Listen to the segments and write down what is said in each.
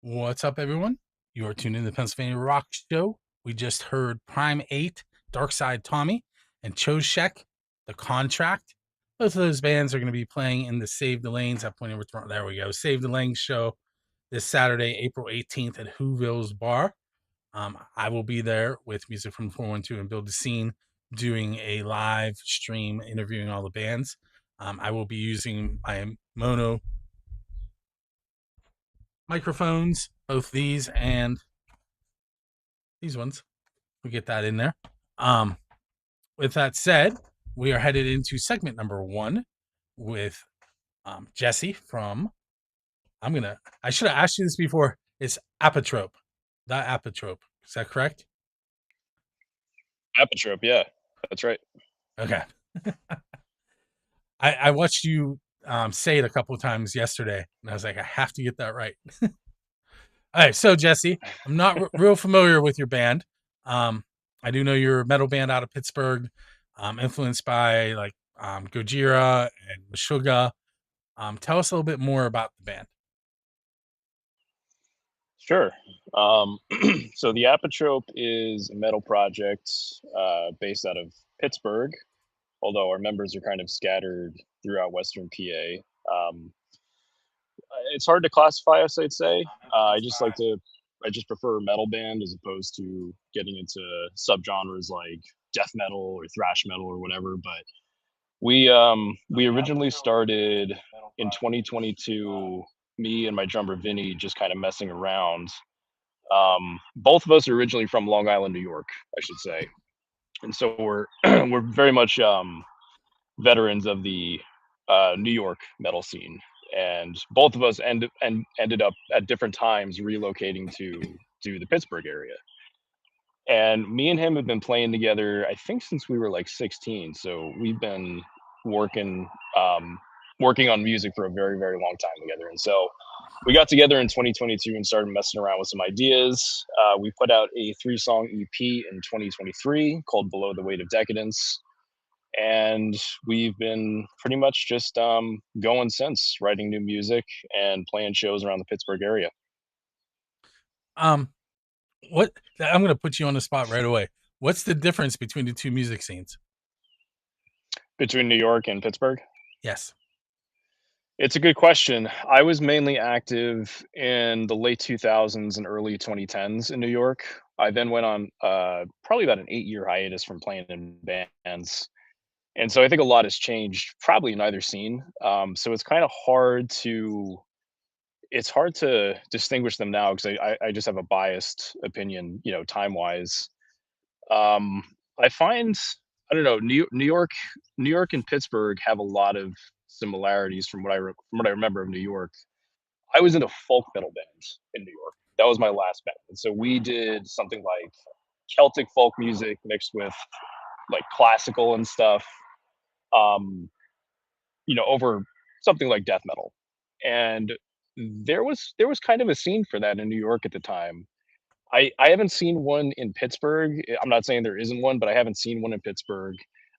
What's up, everyone? You are tuned in to the Pennsylvania Rock Show. We just heard Prime 8, Dark Side Tommy, and Choshek, The Contract. Both of those bands are going to be playing in the Save the Lanes. There we go. Save the Lanes show this Saturday, April 18th at Whoville's Bar. I will be there with Music from 412 and Build the Scene doing a live stream interviewing all the bands. I will be using my mono microphones, both these and these ones. We get that in there. With that said, we are headed into segment number 1 with Jesse from I should have asked you this before. It's Apotrope. That Apotrope. Is that correct? Apotrope, yeah, that's right. Okay. I watched you say it a couple of times yesterday, and I was like, I have to get that right. All right, so Jesse, I'm not real familiar with your band. I do know you're a metal band out of Pittsburgh, influenced by like Gojira and Meshuggah. Tell us a little bit more about the band. Sure. So the Apotrope is a metal project based out of Pittsburgh, although our members are kind of scattered throughout Western PA. It's hard to classify us, I'd say. I just prefer metal band as opposed to getting into subgenres like death metal or thrash metal or whatever. But we originally started in 2022. Me and my drummer Vinny just kind of messing around. Both of us are originally from Long Island, New York, I should say, and so we're we're very much veterans of the New York metal scene. And both of us ended up at different times relocating to the Pittsburgh area. And me and him have been playing together, I think, since we were like 16. So we've been working working on music for a very, very long time together. And so we got together in 2022 and started messing around with some ideas. We put out a 3-song EP in 2023 called Below the Weight of Decadence. And we've been pretty much just going since, writing new music and playing shows around the Pittsburgh area. Um, what I'm going to put you on the spot right away. What's the difference between the two music scenes? Between New York and Pittsburgh? Yes. It's a good question. I was mainly active in the late 2000s and early 2010s in New York. I then went on probably about an 8-year hiatus from playing in bands. And so I think a lot has changed probably in either scene. So it's hard to distinguish them now because I just have a biased opinion, time wise. Um, I find I don't know, New York and Pittsburgh have a lot of similarities from what I remember of New York. I was in a folk metal band in New York. That was my last band, and so we did something like Celtic folk music mixed with like classical and stuff. Um, over something like death metal, and there was kind of a scene for that in New York at the time. I haven't seen one in Pittsburgh. I'm not saying there isn't one, but I haven't seen one in Pittsburgh.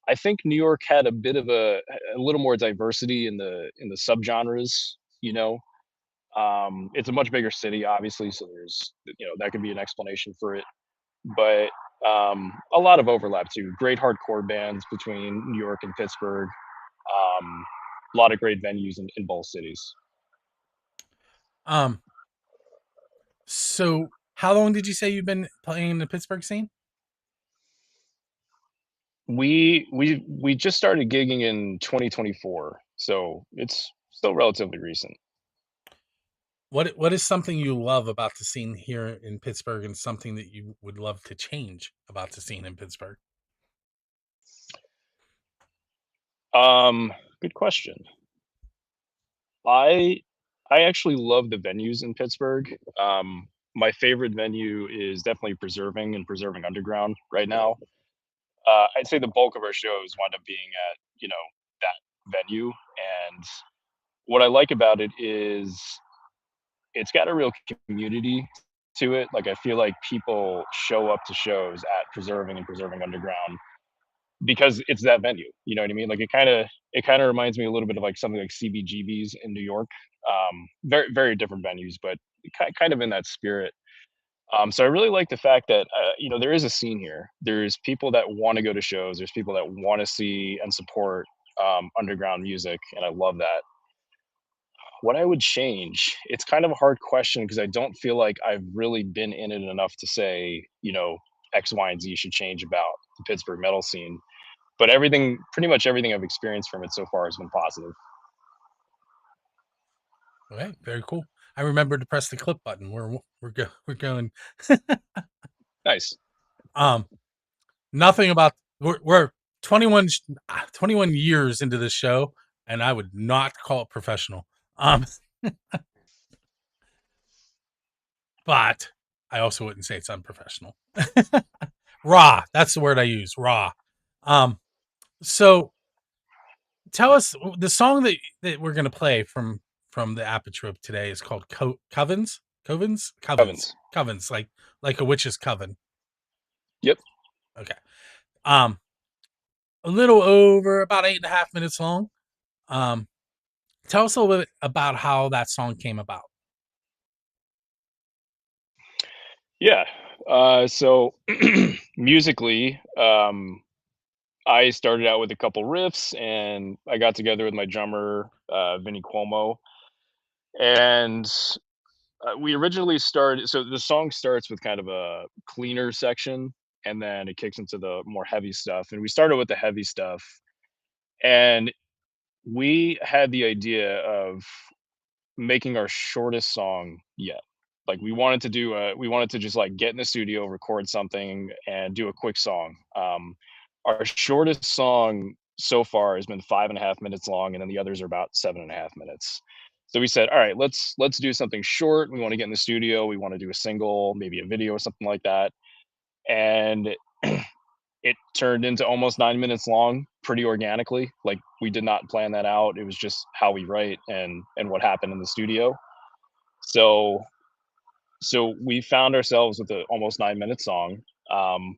I think New York had a bit of a little more diversity in the subgenres, you know. It's a much bigger city, obviously, so there's that could be an explanation for it. But a lot of overlap too. Great hardcore bands between New York and Pittsburgh. A lot of great venues in both cities. Um, so how long did you say you've been playing in the Pittsburgh scene? We just started gigging in 2024, so it's still relatively recent. What is something you love about the scene here in Pittsburgh and something that you would love to change about the scene in Pittsburgh? Um, Good question. I I actually love the venues in Pittsburgh. My favorite venue is definitely Preserving Underground right now. I'd say the bulk of our shows wind up being at that venue, and what I like about it is it's got a real community to it. Like I feel like people show up to shows at Preserving Underground because it's that venue. You know what I mean? Like it kind of reminds me a little bit of like something like CBGB's in New York. Very very different venues, but kind of in that spirit. So I really like the fact that there is a scene here. There's people that want to go to shows. There's people that want to see and support underground music, and I love that. What I would change, it's kind of a hard question because I don't feel like I've really been in it enough to say, X, Y, and Z should change about the Pittsburgh metal scene. But everything, pretty much everything I've experienced from it so far has been positive. Okay, very cool. I remember to press the clip button. We're going. Nice. Um, nothing about we're 21, 21 years into this show, and I would not call it professional. But I also wouldn't say it's unprofessional. Raw. That's the word I use. Raw. So tell us the song that we're gonna play from the Apotrope today is called Covens. Evans. Covens, like a witch's coven. Yep. Okay. Um, a little over about 8.5 minutes long. Um, tell us a little bit about how that song came about. Yeah. So musically, I started out with a couple riffs, and I got together with my drummer, Vinny Cuomo, and we originally started. So the song starts with kind of a cleaner section, and then it kicks into the more heavy stuff. And we started with the heavy stuff, and we had the idea of making our shortest song yet. Like we wanted to just like get in the studio, record something, and do a quick song. Our shortest song so far has been 5.5 minutes long, and then the others are about 7.5 minutes. So we said, all right, let's do something short. We want to get in the studio. We want to do a single, maybe a video or something like that. And it turned into almost 9 minutes long pretty organically. Like we did not plan that out. It was just how we write and what happened in the studio. So we found ourselves with a almost 9 minute song. Um,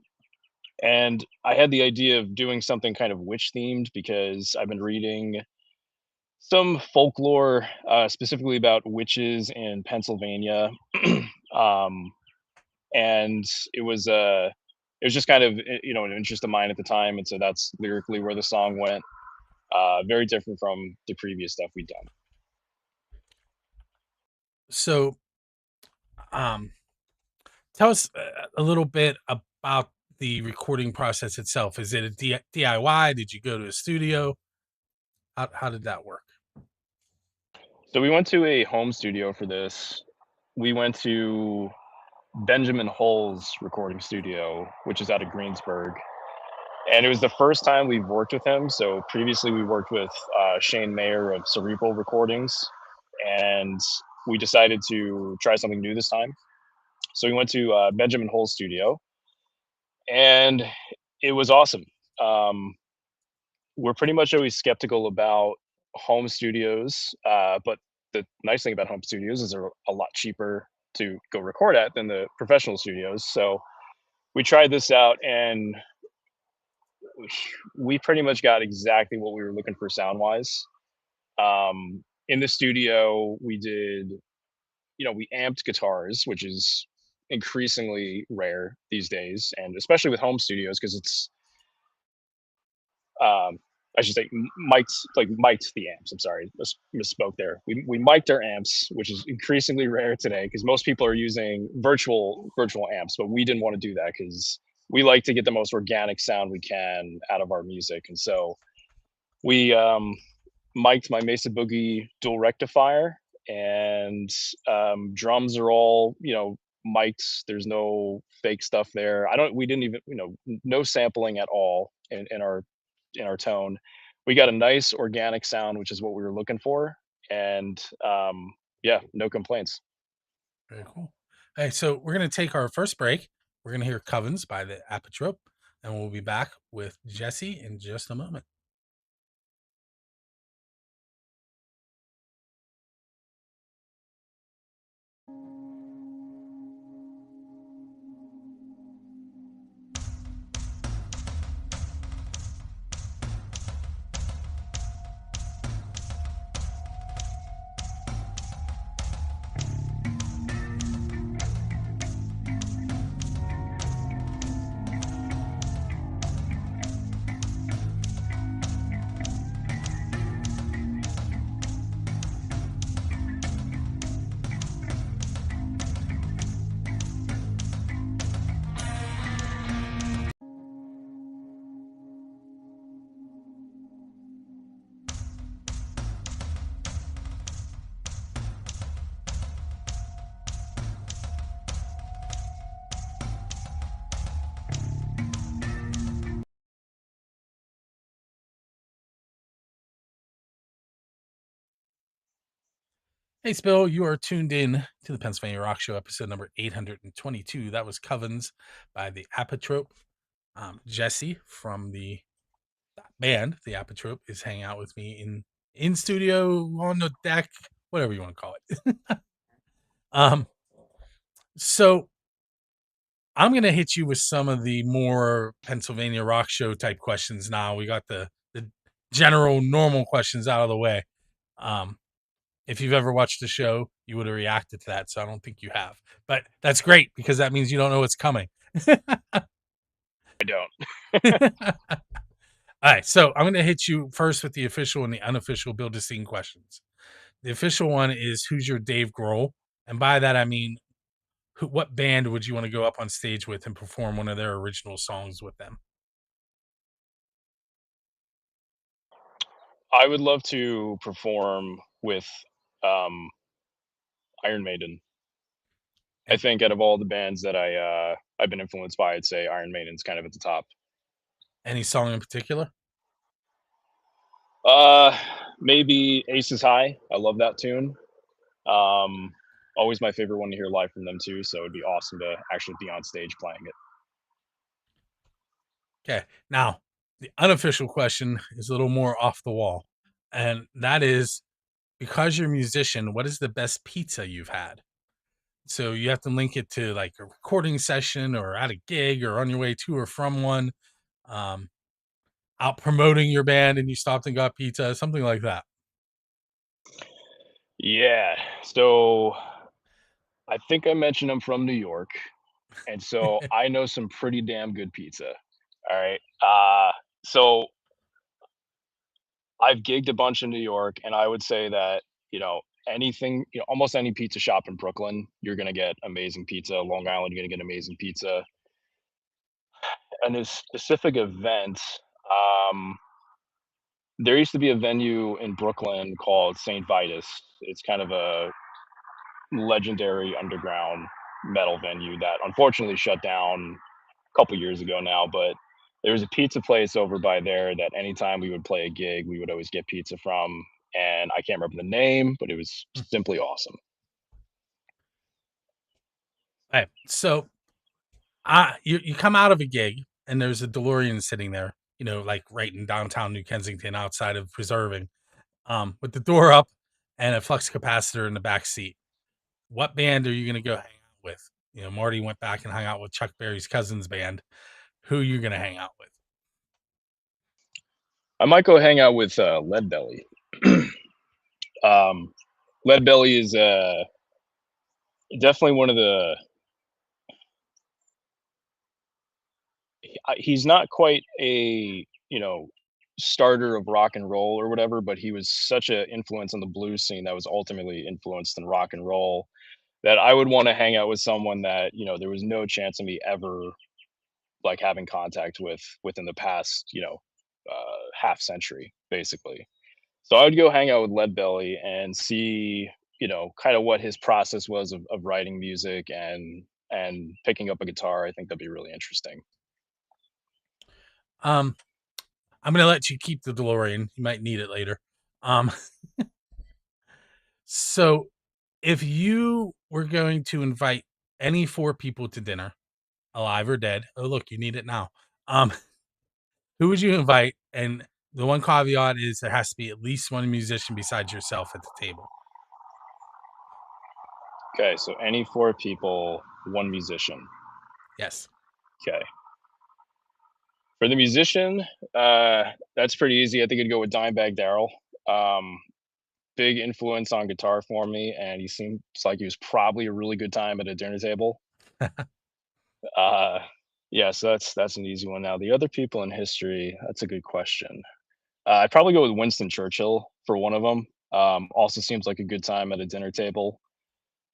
and I had the idea of doing something kind of witch themed because I've been reading some folklore, specifically about witches in Pennsylvania. um, and it was just kind of an interest of mine at the time, and so that's lyrically where the song went. Very different from the previous stuff we'd done. So, um, tell us a little bit about the recording process itself. Is it a DIY? Did you go to a studio? How did that work? So we went to a home studio for this. We went to Benjamin Hull's recording studio, which is out of Greensburg. And it was the first time we've worked with him. So previously we worked with Shane Mayer of Cerebral Recordings, and we decided to try something new this time. So we went to Benjamin Hull's studio, and it was awesome. Um, we're pretty much always skeptical about home studios, but the nice thing about home studios is they're a lot cheaper to go record at than the professional studios. So we tried this out, and we pretty much got exactly what we were looking for sound wise. In the studio, we did, we amped guitars, which is increasingly rare these days, and especially with home studios because it's um, I should say mic'd the amps. I'm sorry, misspoke there. We mic'd our amps, which is increasingly rare today because most people are using virtual amps, but we didn't want to do that because we like to get the most organic sound we can out of our music, and so we mic'd my Mesa Boogie dual rectifier, and drums are all mic'd. There's no fake stuff there. We didn't even no sampling at all in our tone. We got a nice organic sound, which is what we were looking for, and yeah, no complaints. Very cool. Hey, so we're gonna take our first break. We're gonna hear Covens by the Apotrope, and we'll be back with Jesse in just a moment. Hey, Spill, you are tuned in to the Pennsylvania Rock Show, episode number 822. That was Covens by the Apotrope. Jesse from the band, the Apotrope, is hanging out with me in studio, on the deck, whatever you want to call it. um, so I'm gonna hit you with some of the more Pennsylvania Rock Show type questions now. We got the general normal questions out of the way. Um, if you've ever watched the show, you would have reacted to that. So I don't think you have, but that's great because that means you don't know what's coming. I don't. All right. So I'm going to hit you first with the official and the unofficial Build a Scene questions. The official one is who's your Dave Grohl? And by that, I mean, what band would you want to go up on stage with and perform one of their original songs with them? I would love to perform with um, Iron Maiden. I And think out of all the bands that I've been influenced by, I'd say Iron Maiden's kind of at the top. any song in particular? Uh, Maybe Aces High. I love that tune. Um, Always my favorite one to hear live from them too. So it'd be awesome to actually be on stage playing it. Okay. Now, the unofficial question is a little more off the wall. And that is because you're a musician, what is the best pizza you've had? So you have to link it to like a recording session or at a gig or on your way to or from one, um, out promoting your band and you stopped and got pizza, something like that. Yeah. So I think I mentioned I'm from New York, and so I know some pretty damn good pizza. All right. So I've gigged a bunch in New York, and I would say that, almost any pizza shop in Brooklyn, you're gonna get amazing pizza. Long Island, you're gonna get amazing pizza. And a specific event, um, there used to be a venue in Brooklyn called St. Vitus. It's kind of a legendary underground metal venue that unfortunately shut down a couple years ago now, but there was a pizza place over by there that anytime we would play a gig, we would always get pizza from, and I can't remember the name, but it was simply awesome. Right. So you come out of a gig and there's a DeLorean sitting there, like right in downtown New Kensington outside of Preserving, with the door up and a flux capacitor in the back seat. What band are you gonna go hang out with? Marty went back and hung out with Chuck Berry's cousin's band. Who are you gonna hang out with? I might go hang out with Lead Belly. um, Lead Belly is definitely one of the. He's not quite a starter of rock and roll or whatever, but he was such an influence on the blues scene that was ultimately influenced in rock and roll that I would want to hang out with someone that there was no chance of me ever like having contact with within the past half century basically. So I would go hang out with Lead Belly and see kind of what his process was of writing music and picking up a guitar. I think that'd be really interesting. Um, I'm gonna let you keep the DeLorean. You might need it later. Um, so if you were going to invite any four people to dinner, alive or dead, oh look, you need it now. Um, who would you invite? And the one caveat is there has to be at least one musician besides yourself at the table. Okay, so any four people, one musician. Yes. Okay. For the musician, that's pretty easy. I think I'd go with Dimebag Darrell. Um, Big influence on guitar for me, and he seems like he was probably a really good time at a dinner table. Uh, yeah, so that's an easy one. Now, the other people in history, that's a good question. I'd probably go with Winston Churchill for one of them. Also seems like a good time at a dinner table.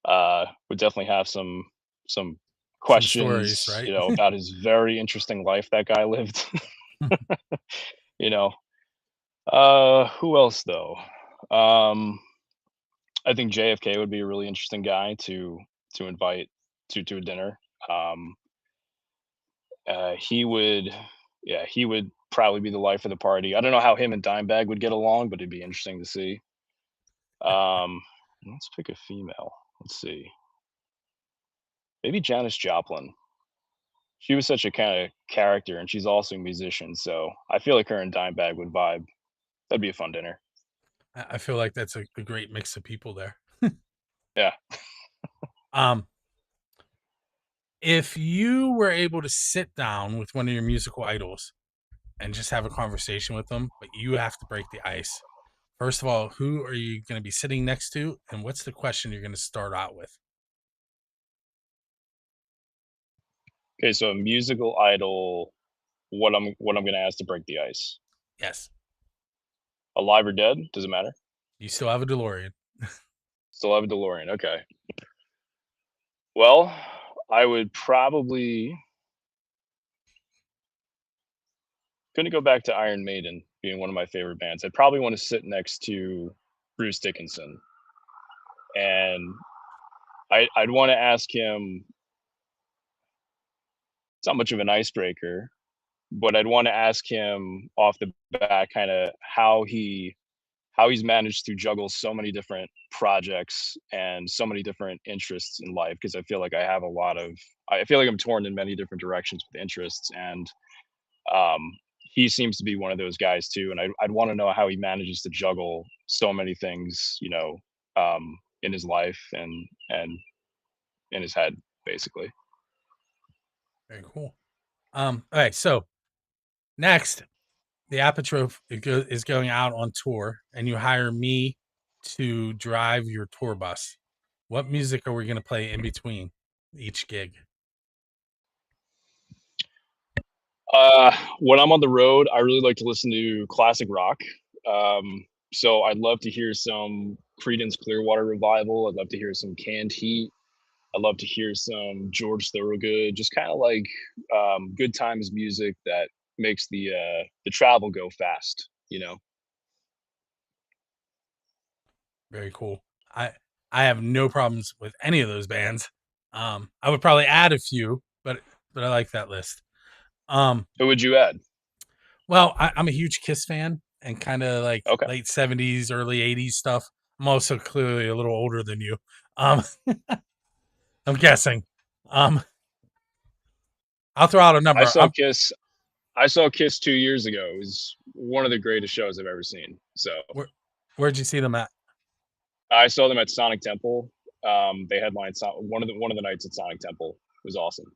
Would definitely have some Some stories, questions, right? about his very interesting life that guy lived. you know, who else though? Um, I think JFK would be a really interesting guy to invite to a dinner. Um, he would, yeah, he would probably be the life of the party. I don't know how him and Dimebag would get along, but it'd be interesting to see. Um, Let's pick a female. Let's see. Maybe Janis Joplin. She was such a kind of character, and she's also a musician, so I feel like her and Dimebag would vibe. That'd be a fun dinner. I feel like that's a great mix of people there. Yeah. Um, if you were able to sit down with one of your musical idols and just have a conversation with them, but you have to break the ice. First of all, who are you going to be sitting next to, and what's the question you're going to start out with? Okay, so a musical idol. What I'm gonna ask to break the ice. Yes, Alive or dead? Does it matter? you still have a DeLorean. Still have a DeLorean. Okay. Well, I would probably gonna go back to Iron Maiden being one of my favorite bands. I'd probably want to sit next to Bruce Dickinson, and I'd want to ask him. It's not much of an icebreaker, but I'd want to ask him off the bat, kind of how he's managed to juggle so many different projects and so many different interests in life. Because I feel like I'm torn in many different directions with interests, and he seems to be one of those guys too. And I'd want to know how he manages to juggle so many things, in his life and in his head, basically. Very cool. All right, so next, the Apotrope is going out on tour, and you hire me to drive your tour bus. What music are we going to play in between each gig? When I'm on the road, I really like to listen to classic rock. So I'd love to hear some Creedence Clearwater Revival. I'd love to hear some Canned Heat. I'd love to hear some George Thorogood. Just kind of like good times music that makes the travel go fast. You know. Very cool. I I have no problems with any of those bands. I would probably add a few, but I like that list. Um, Who would you add? well, I'm a huge Kiss fan and kind of like Okay, late '70s, early '80s stuff. I'm also clearly a little older than you. Um, I'm guessing. Um, I'll throw out a I number. saw Kiss. I saw Kiss 2 years ago. It was one of the greatest shows I've ever seen. So Where, where'd you see them at? I saw them at Sonic Temple. They headlined one of the nights at Sonic Temple. It was awesome.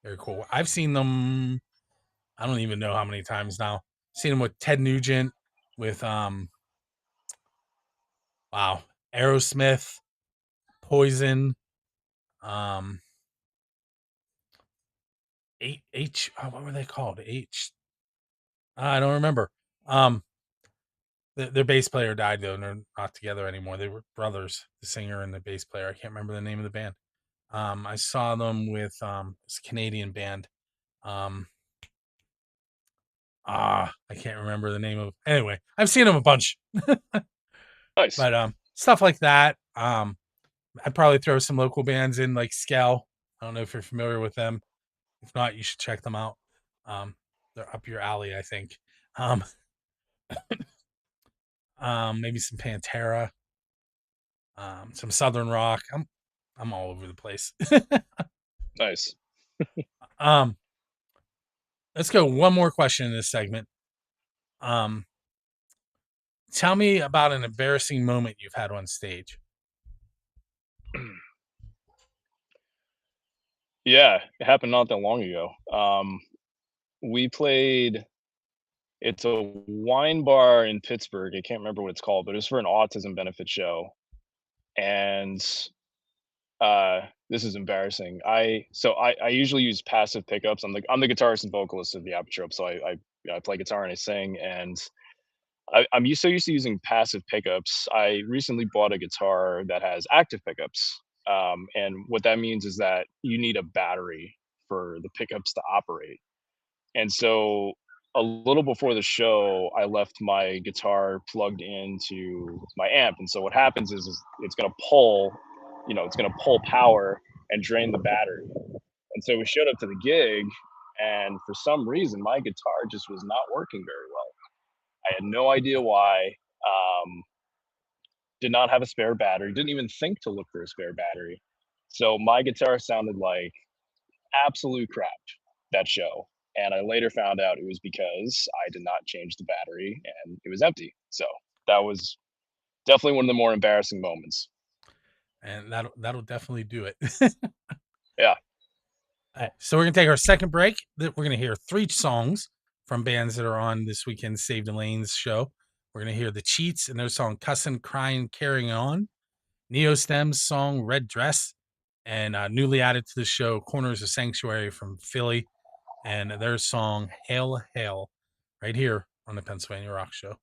Very cool. I've seen them. I don't even know how many times now. Seen them with Ted Nugent, with wow, Aerosmith, Poison, um, what were they called? I don't remember. Um, their bass player died though, and they're not together anymore. They were brothers, the singer and the bass player. I can't remember the name of the band. I saw them with this Canadian band. Um, I can't remember the name of. Anyway, I've seen them a bunch, Nice, but stuff like that. I'd probably throw some local bands in, like Skell. I don't know if you're familiar with them. If not, you should check them out. Um, they're up your alley, I think. Um, maybe some Pantera, some Southern rock. I'm all over the place. nice. um, let's go one more question in this segment. Um, tell me about an embarrassing moment you've had on stage. Yeah, it happened not that long ago. We played. It's a wine bar in Pittsburgh. I can't remember what it's called, but it was for an autism benefit show. And this is embarrassing. I usually use passive pickups. I'm the guitarist and vocalist of the Apotrope, so I play guitar and I sing. And so used to using passive pickups. I recently bought a guitar that has active pickups. And what that means is that you need a battery for the pickups to operate. And so a little before the show, I left my guitar plugged into my amp. And so what happens is it's gonna pull power and drain the battery. And so we showed up to the gig, and for some reason, my guitar just was not working very well. I had no idea why. Um, did not have a spare battery, didn't even think to look for a spare battery. So my guitar sounded like absolute crap that show. And I later found out it was because I did not change the battery and it was empty. So that was definitely one of the more embarrassing moments. And that'll definitely do it. Yeah. So we're gonna take our second break. We're gonna hear 3 songs from bands that are on this weekend's Save the Lanes show. We're gonna hear The Cheats and their song "Cussin', Crying, Carrying On," Neostem's song "Red Dress," and newly added to the show, Corners of Sanctuary from Philly, and their song "Hail Hail," right here on the Pennsylvania Rock Show.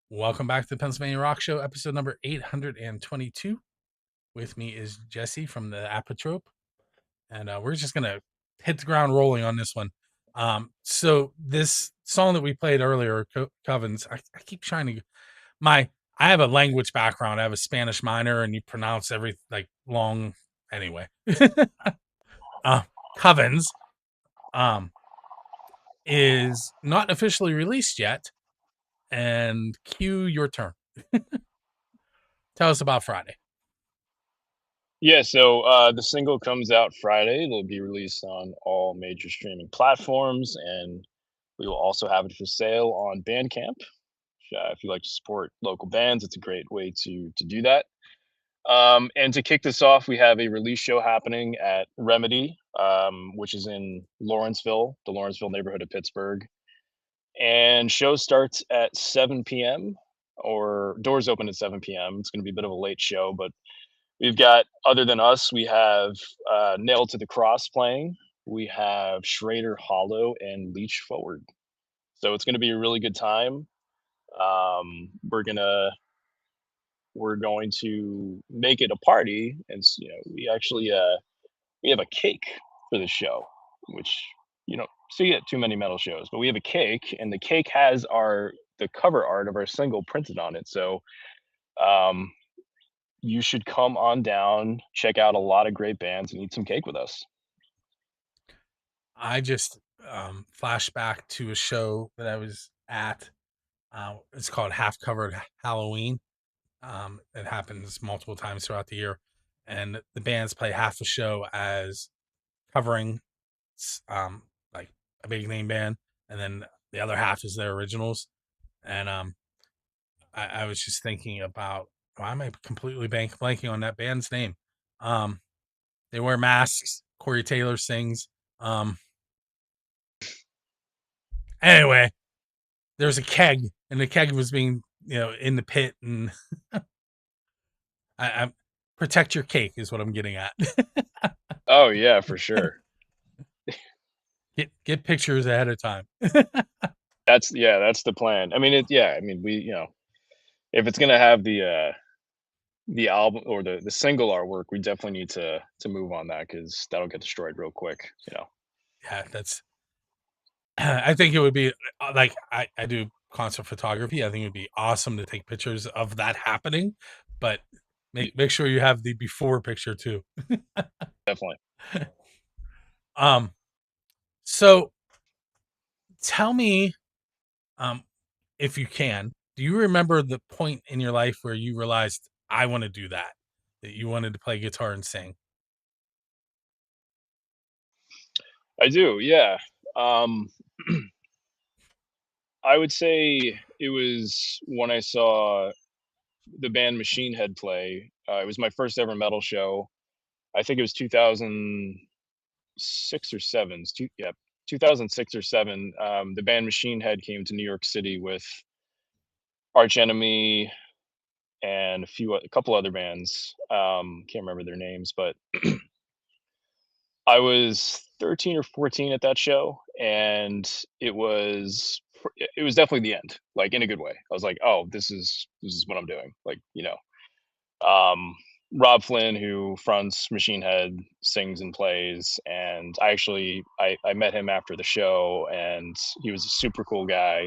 Welcome back to the Pennsylvania Rock Show, episode number 822. With me is Jesse from the Apotrope, and we're just gonna hit the ground rolling on this one. So this song that we played earlier, Covens, I keep trying to my I have a language background. I have a Spanish minor, and you pronounce every like long anyway. uh, Covens is not officially released yet, and cue your turn. Tell us about Friday. Yeah, so the single comes out Friday. It'll be released on all major streaming platforms, and we will also have it for sale on Bandcamp. If you like to support local bands, it's a great way to do that. And to kick this off, we have a release show happening at Remedy, which is in Lawrenceville, the Lawrenceville neighborhood of Pittsburgh. And show starts at 7 p.m. or doors open at 7 p.m. It's going to be a bit of a late show, but we've got, other than us, we have Nailed to the Cross playing. We have Schrader Hollow and Leach Forward. So it's going to be a really good time. Um, we're gonna we're going to make it a party, and we actually we have a cake for the show, which you don't see at too many metal shows. But we have a cake, and the cake has the cover art of our single printed on it. So um, you should come on down, check out a lot of great bands, and eat some cake with us. I just flashed back to a show that I was at. It's called Half Covered Halloween. It happens multiple times throughout the year, and the bands play half the show as covering like a big name band, and then the other half is their originals. And I was just thinking about why am I completely blanking on that band's name? Um, they wear masks. Corey Taylor sings. Um, anyway, there's a keg, and the keg was being in the pit, and I protect your cake is what I'm getting at. Oh yeah, for sure. Get pictures ahead of time. That's the plan. I mean, we if it's gonna have the album or the single artwork, we definitely need to move on that because that'll get destroyed real quick. Yeah, that's. I think it would be like I do concert photography. I think it would be awesome to take pictures of that happening, but make sure you have the before picture too. Definitely. Um, so tell me, um, if you can, do you remember the point in your life where you realized I want to do that? That you wanted to play guitar and sing? I do, yeah. Um, I would say it was when I saw the band Machine Head play. It was my first ever metal show. I think it was 2006 or 7. 2006 or 7. The band Machine Head came to New York City with Arch Enemy and a couple other bands. Can't remember their names, but I was 13 or 14 at that show, and it was definitely the end, like, in a good way. I was like, "Oh, this is what I'm doing." Like, um, Rob Flynn, who fronts Machine Head, sings and plays, and I met him after the show, and he was a super cool guy.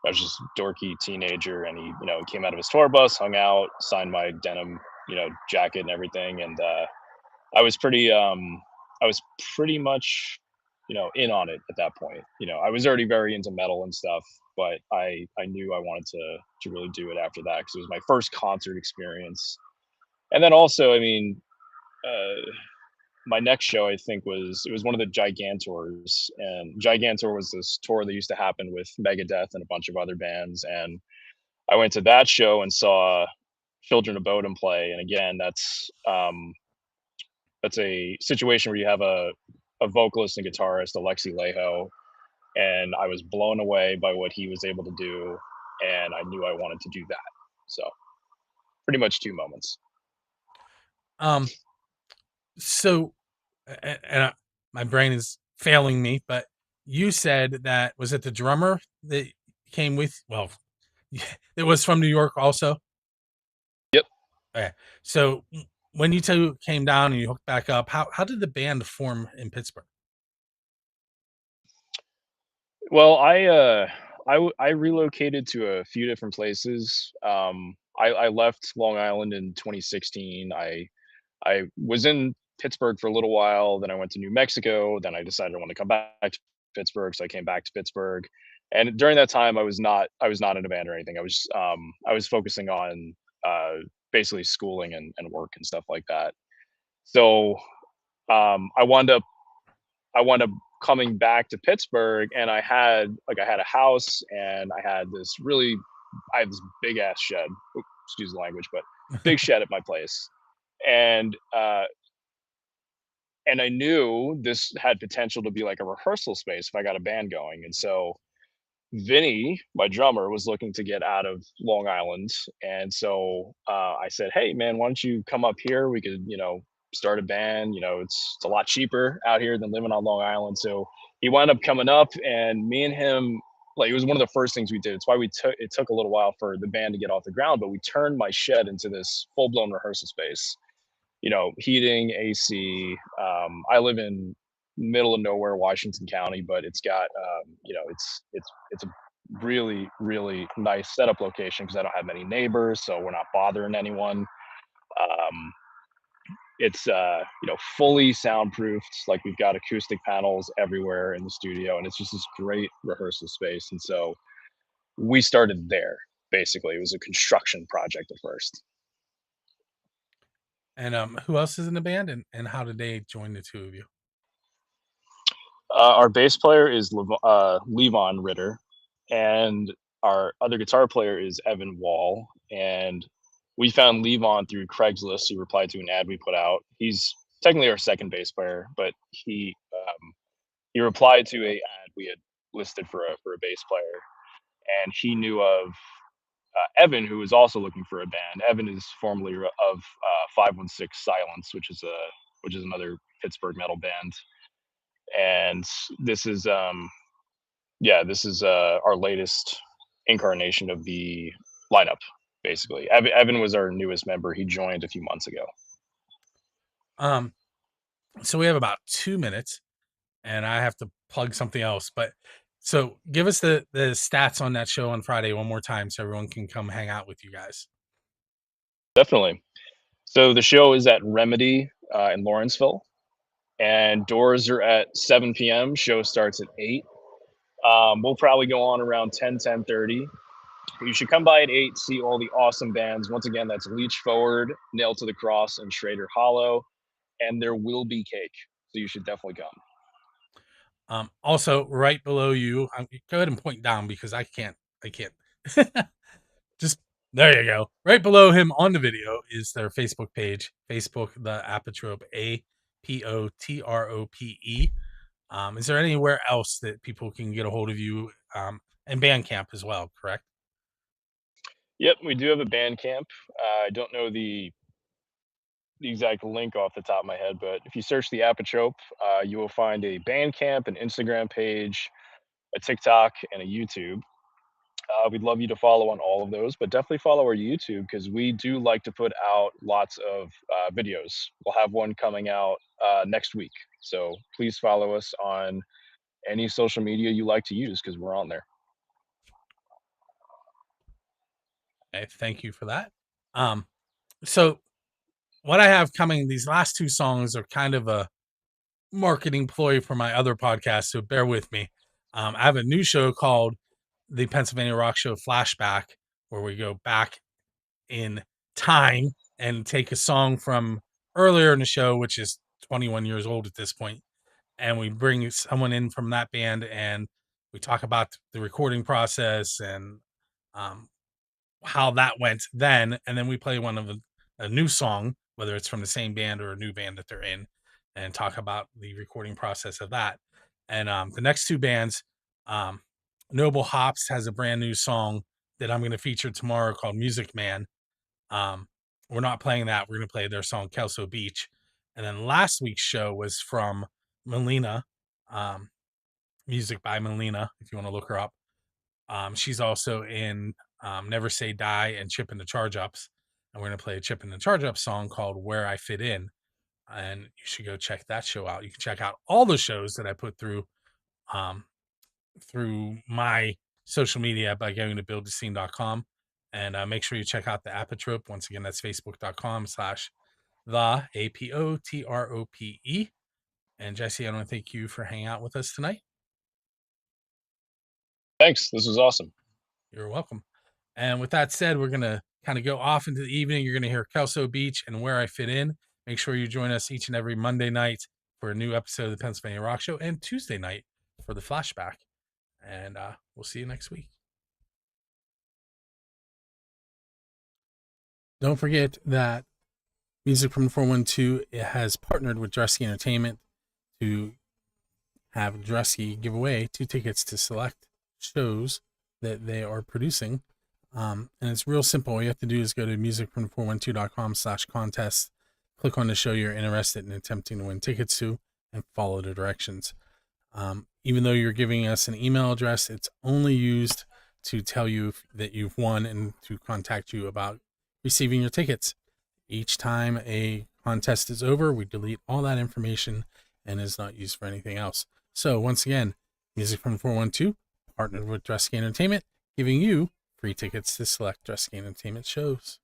I was just a dorky teenager, and he came out of his tour bus, hung out, signed my denim, jacket and everything, and I was pretty I was pretty much in on it at that point. I was already very into metal and stuff, but I knew I wanted to really do it after that because it was my first concert experience. And then also, I mean, my next show I think was one of the Gigantors, and Gigantor was this tour that used to happen with Megadeth and a bunch of other bands, and I went to that show and saw Children of Bodom play, and again, that's a situation where you have a vocalist and guitarist, Alexi Leho, and I was blown away by what he was able to do, and I knew I wanted to do that. So pretty much two moments. Um, so, my brain is failing me, but you said that was it the drummer that came with? Well, it was from New York also. Yep. Okay. So when you two came down and you hooked back up, how did the band form in Pittsburgh? Well, I relocated to a few different places. I left Long Island in 2016. I was in Pittsburgh for a little while, then I went to New Mexico, then I decided I want to come back to Pittsburgh, so I came back to Pittsburgh. And during that time I was not in a band or anything. I was focusing on basically schooling and work and stuff like that. So I wound up coming back to Pittsburgh, and I had a house, and I have this big ass shed. Excuse the language, but big shed at my place. And and I knew this had potential to be like a rehearsal space if I got a band going. And so Vinny, my drummer, was looking to get out of Long Island, and so I said, "Hey, man, why don't you come up here? We could, start a band. It's a lot cheaper out here than living on Long Island." So he wound up coming up, and me and him, like, it was one of the first things we did. It's why it took a little while for the band to get off the ground, but we turned my shed into this full blown rehearsal space. Heating, AC. I live in middle of nowhere, Washington County, but it's got, it's a really, really nice setup location because I don't have many neighbors, so we're not bothering anyone. Um, it's fully soundproofed. Like, we've got acoustic panels everywhere in the studio, and it's just this great rehearsal space. And so we started there. Basically, it was a construction project at first. And who else is in the band, and how did they join the two of you? Our bass player is Levon Ritter, and our other guitar player is Evan Wall. And we found Levon through Craigslist. He replied to an ad we put out. He's technically our second bass player, but he replied to a ad we had listed for a bass player, and he knew of Evan, who was also looking for a band. Evan is formerly of 516 Silence, which is another Pittsburgh metal band. And this is our latest incarnation of the lineup. Basically, Evan was our newest member. He joined a few months ago. Um, so we have about 2 minutes, and I have to plug something else. But so give us the stats on that show on Friday one more time, so everyone can come hang out with you guys. Definitely. So the show is at Remedy in Lawrenceville, and doors are at 7 p.m. Show starts at 8. We'll probably go on around 10:30. You should come by at 8, see all the awesome bands. Once again, that's Leech Forward, Nail to the Cross, and Schrader Hollow. And there will be cake, so you should definitely come. Also, right below you, go ahead and point down because I can't. I can't. Just there you go. Right below him on the video is their Facebook page. Facebook, the Apotrope, Apotrope. Is there anywhere else that people can get a hold of you? And Bandcamp as well, correct? Yep, we do have a Bandcamp. I don't know the exact link off the top of my head, but if you search the Apotrope, you will find a Bandcamp, an Instagram page, a TikTok, and a YouTube. We'd love you to follow on all of those, but definitely follow our YouTube because we do like to put out lots of videos. We'll have one coming out next week. So please follow us on any social media you like to use because we're on there. Okay, thank you for that. So what I have coming, these last two songs are kind of a marketing ploy for my other podcast, so bear with me. I have a new show called the Pennsylvania Rock Show Flashback, where we go back in time and take a song from earlier in the show, which is 21 years old at this point, and we bring someone in from that band and we talk about the recording process and um, how that went then, and then we play one of a new song, whether it's from the same band or a new band that they're in, and talk about the recording process of that. And the next two bands, um, Noble Hops has a brand new song that I'm going to feature tomorrow called Music Man. Um, we're not playing that. We're going to play their song Kelso Beach. And then last week's show was from Melina, um, music by Melina, if you want to look her up. She's also in Never Say Die and Chip and the Charge Ups. And we're going to play a Chip and the Charge Up song called Where I Fit In. And you should go check that show out. You can check out all the shows that I put um, through my social media by going to buildthescene.com. And make sure you check out the Apotrope. Once again, that's facebook.com/the APOTROPE. And Jesse, I want to thank you for hanging out with us tonight. Thanks. This was awesome. You're welcome. And with that said, we're going to kind of go off into the evening. You're going to hear Kelso Beach and Where I Fit In. Make sure you join us each and every Monday night for a new episode of the Pennsylvania Rock Show and Tuesday night for the flashback. And we'll see you next week. Don't forget that Music from 412 has partnered with Dressy Entertainment to have Dressy give away 2 tickets to select shows that they are producing. And it's real simple. All you have to do is go to musicfrom412.com/contest, click on the show you're interested in attempting to win tickets to, and follow the directions. Even though you're giving us an email address, it's only used to tell you that you've won and to contact you about receiving your tickets. Each time a contest is over, we delete all that information and is not used for anything else. So once again, Music from 412 partnered with Dressy Entertainment, giving you free tickets to select Dressy Entertainment shows.